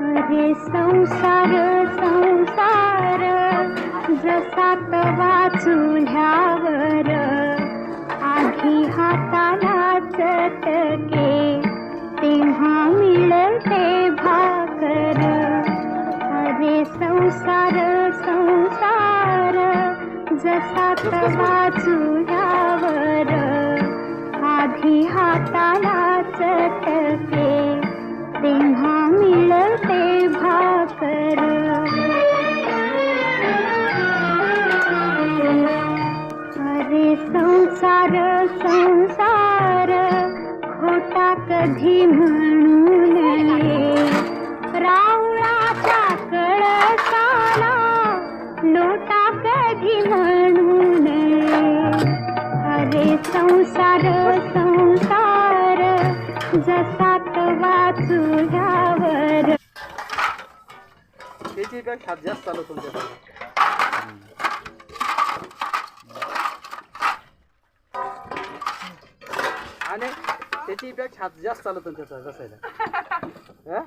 अरे संसार संसार जसा तवा चुल्यावर आधी हाताला चटके तेव्हा मिळते भाकर. अरे संसार संसार जसा तवा चुल्यावर आधी हाताला चटके तेव्हा मिळते भाकर. अरे संसार संसार खोटा कधी म्हणू नये रावळाच्या कळसाला लोटा कधी म्हणू नये. अरे संसार संसार जसा तवा चुल्यावर. त्याची पेक्षा जास्त चालू तुमच्या आणि त्याची पेक्षा जास्त चालू तुमच्या कसं आहे